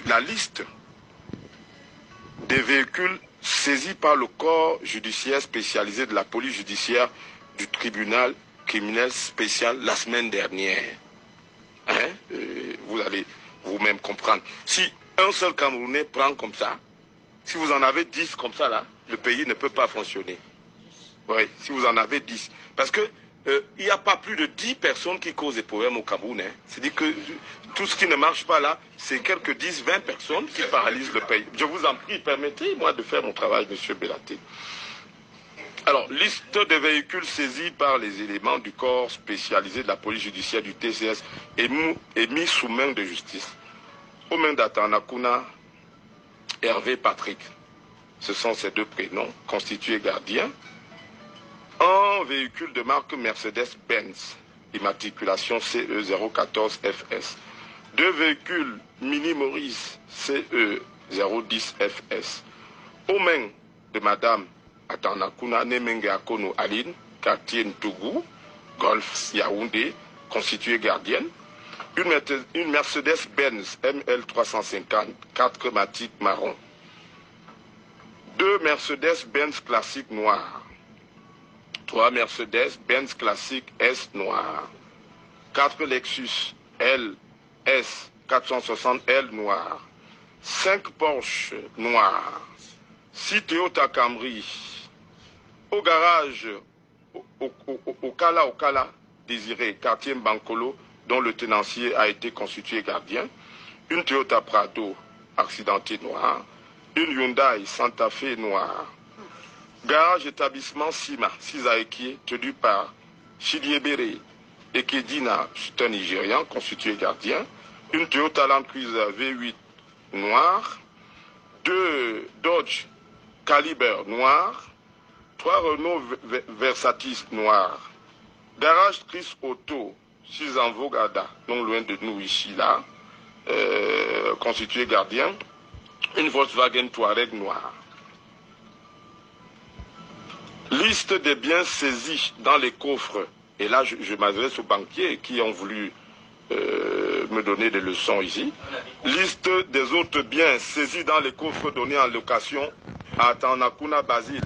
la liste des véhicules saisis par le corps judiciaire spécialisé de la police judiciaire du tribunal criminel spécial la semaine dernière. Hein? Vous allez vous-même comprendre. Si un seul Camerounais prend comme ça, si vous en avez 10 comme ça là, le pays ne peut pas fonctionner. Oui, si vous en avez 10. Parce que il n'y a pas plus de 10 personnes qui causent des problèmes au Cameroun. Hein. C'est-à-dire que tout ce qui ne marche pas là, c'est quelques 10, 20 personnes qui paralysent le pays. Je vous en prie, permettez-moi de faire mon travail, M. Bellaté. Alors, liste des véhicules saisis par les éléments du corps spécialisé de la police judiciaire du TCS et mis sous main de justice. Aux mains d'Atanakuna, Hervé Patrick. Ce sont ces deux prénoms, constitués gardiens. Un véhicule de marque Mercedes-Benz, immatriculation CE014FS. Deux véhicules Mini Maurice CE010FS. Aux mains de Madame Atanakuna Nemenge Akono Aline, quartier Ntougou, Golf Yaoundé, constituée gardienne. Une Mercedes-Benz ML350, 4 matic marron. Deux Mercedes-Benz classiques noirs. 3 Mercedes-Benz classique S noir. 4 Lexus LS 460L noir. 5 Porsche noirs. 6 Toyota Camry. Au garage, au Kala Désiré, quartier Mbankolo, dont le tenancier a été constitué gardien. Une Toyota Prado accidentée noire. Une Hyundai Santa Fe noire. Garage établissement Sima, Sisaeki, tenu par Chidiebere Ekedina, c'est un Nigérian, constitué gardien. Une Toyota Land Cruiser V8 noir. 2 Dodge Caliber noir. 3 Renault Versatis noir. Garage Chris Auto, 6 en Vogada, non loin de nous ici là, constitué gardien. Une Volkswagen Touareg noir. Liste des biens saisis dans les coffres. Et là, je m'adresse aux banquiers qui ont voulu me donner des leçons ici. Liste des autres biens saisis dans les coffres donnés en location à Atanakuna Basile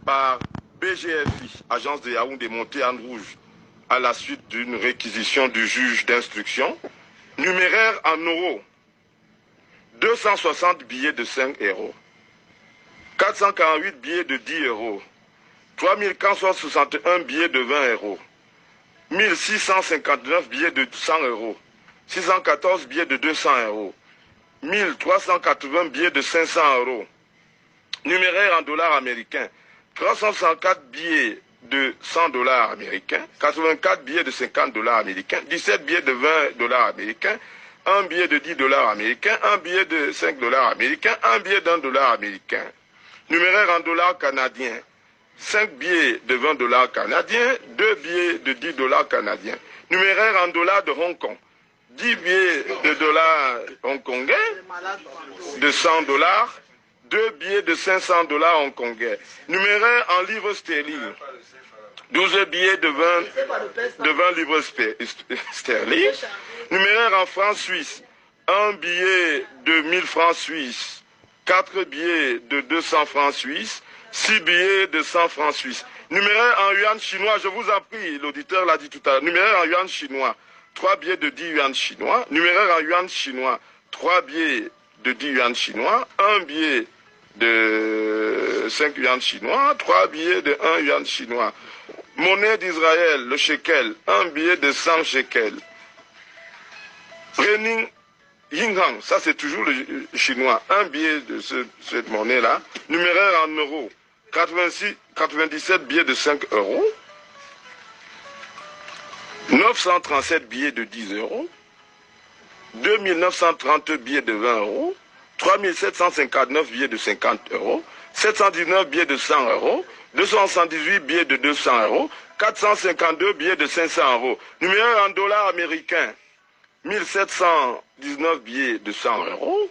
par BGFI, agence de Yaoundé montée en rouge, à la suite d'une réquisition du juge d'instruction. Numéraire en euros. 260 billets de 5 euros. 448 billets de 10 euros. 3461 billets de 20 euros, 1659 billets de 100 euros, 614 billets de 200 euros, 1380 billets de 500 euros, numéraire en dollars américains, 364 billets de 100 dollars américains, 84 billets de 50 dollars américains, 17 billets de 20 dollars américains, un billet de 10 dollars américains, un billet de 5 dollars américains, un billet d'1 dollar américain, numéraire en dollars canadiens, 5 billets de 20 dollars canadiens, 2 billets de 10 dollars canadiens. Numéraire en dollars de Hong Kong. 10 billets de dollars hongkongais, de 100 dollars, 2 billets de 500 dollars hongkongais. Numéraire en livres sterling. 12 billets de 20 livres sterling. Numéraire en francs suisses. 1 billet de 1000 francs suisses. 4 billets de 200 francs suisses. 6 billets de 100 francs suisses. Numéraire en yuan chinois, je vous en prie, l'auditeur l'a dit tout à l'heure. Numéraire en yuan chinois, 3 billets de 10 yuan chinois. Numéraire en yuan chinois, 3 billets de 10 yuan chinois. 1 billet de 5 yuan chinois. 3 billets de 1 yuan chinois. Monnaie d'Israël, le shekel, 1 billet de 100 shekels. Renning Yinghang, ça c'est toujours le chinois, 1 billet de cette monnaie-là. Numéraire en euros, 97 billets de 5 euros. 937 billets de 10 euros. 2930 billets de 20 euros. 3759 billets de 50 euros. 719 billets de 100 euros. 278 billets de 200 euros. 452 billets de 500 euros. Numéraire en dollars américains. 1719 billets de 100 euros,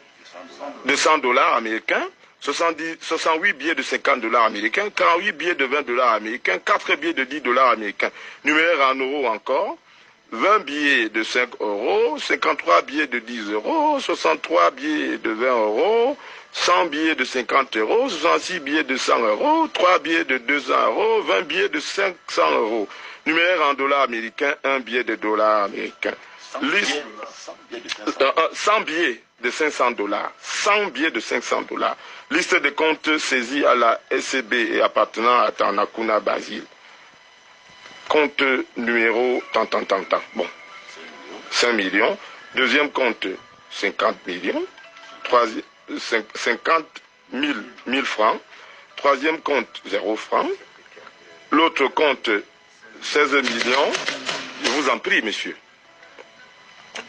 de 100 dollars américains, 68 billets de 50 dollars américains, 48 billets de 20 dollars américains, 4 billets de 10 dollars américains. Numéraire en euros encore, 20 billets de 5 euros, 53 billets de 10 euros, 63 billets de 20 euros, 100 billets de 50 euros, 66 billets de 100 euros, 3 billets de 200 euros, 20 billets de 500 euros. Numéraire en dollars américains, 1 billet de dollars américains. 100 billets de 500 dollars. 100 billets de 500 dollars. Liste de comptes saisis à la SCB et appartenant à Tanakuna Basile. Compte numéro tant. Bon, 5 millions. Deuxième compte, 50 millions. 50 000 francs. Troisième compte, 0 francs. L'autre compte, 16 millions. Je vous en prie, monsieur.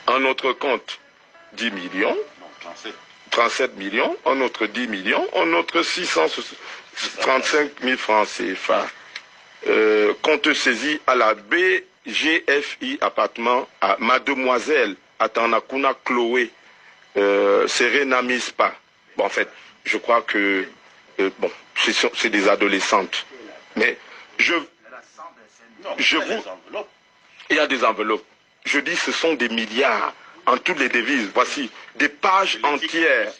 Un autre compte, 10 millions. 37 millions. Un autre 10 millions. Un autre 635 000 francs CFA. Compte saisi à la BGFI appartement à Mademoiselle Atanakuna Chloé Serena Mispa. Bon, en fait, je crois que bon, c'est des adolescentes. Mais il y a des enveloppes. Je dis ce sont des milliards en toutes les devises. Voici des pages entières.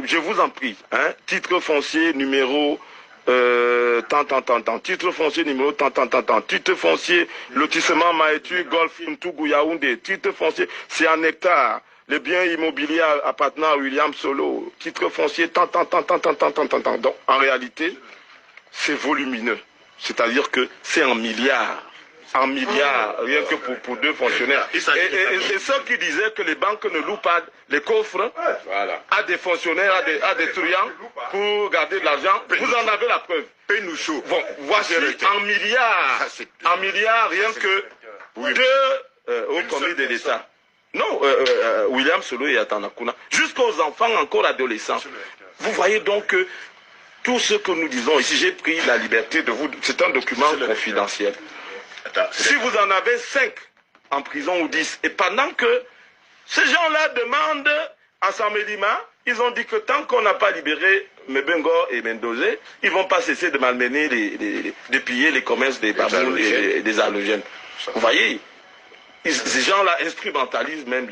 Je vous en prie, hein, titre foncier numéro titre foncier numéro titre foncier lotissement Maétu Golf Ntougou Yaoundé, titre foncier c'est en hectare, les biens immobiliers appartenant à William Solo, titre foncier donc en réalité c'est volumineux, c'est-à-dire que c'est en milliards, rien que pour deux fonctionnaires. Et ceux qui disaient que les banques ne louent pas les coffres à des fonctionnaires, à des truands pour garder de l'argent, vous en avez la preuve. Paye-nous chaud. Bon, voici en milliards, rien que deux au commis de l'État. Non, William Solo et Atanakuna, jusqu'aux enfants encore adolescents. Vous voyez donc que tout ce que nous disons ici, j'ai pris la liberté de vous... C'est un document confidentiel. Si vous en avez 5 en prison ou 10, et pendant que ces gens-là demandent à Samelima, ils ont dit que tant qu'on n'a pas libéré Mebengo et Mendozé, ils ne vont pas cesser de malmener, de piller les commerces des babounes et des halogènes. Vous voyez, ces gens-là instrumentalisent même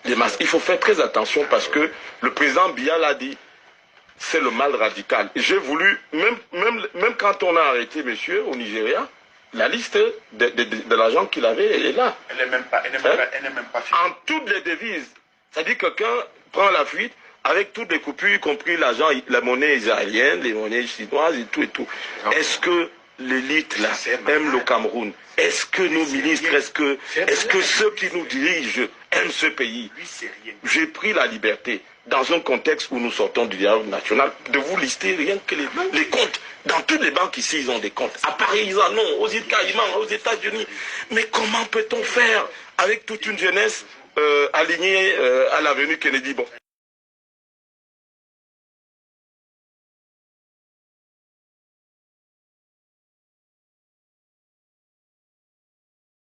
les masses. Il faut faire très attention parce que le président Biya l'a dit, c'est le mal radical. J'ai voulu, même quand on a arrêté monsieur au Nigeria, la liste de l'argent qu'il avait, elle est là. Elle n'est même pas finie. En toutes les devises. C'est-à-dire que quelqu'un prend la fuite avec toutes les coupures, y compris l'argent, la monnaie israélienne, les monnaies chinoises et tout. Est-ce que l'élite là aime le Cameroun? Est-ce que nos ministres, est-ce que ceux qui nous dirigent aiment ce pays? J'ai pris la liberté, dans un contexte où nous sortons du dialogue national, de vous lister rien que les comptes. Dans toutes les banques ici, ils ont des comptes. À Paris, ils en ont. Aux îles Caïmans, aux États-Unis. Mais comment peut-on faire avec toute une jeunesse alignée à l'avenue Kennedy? Bon.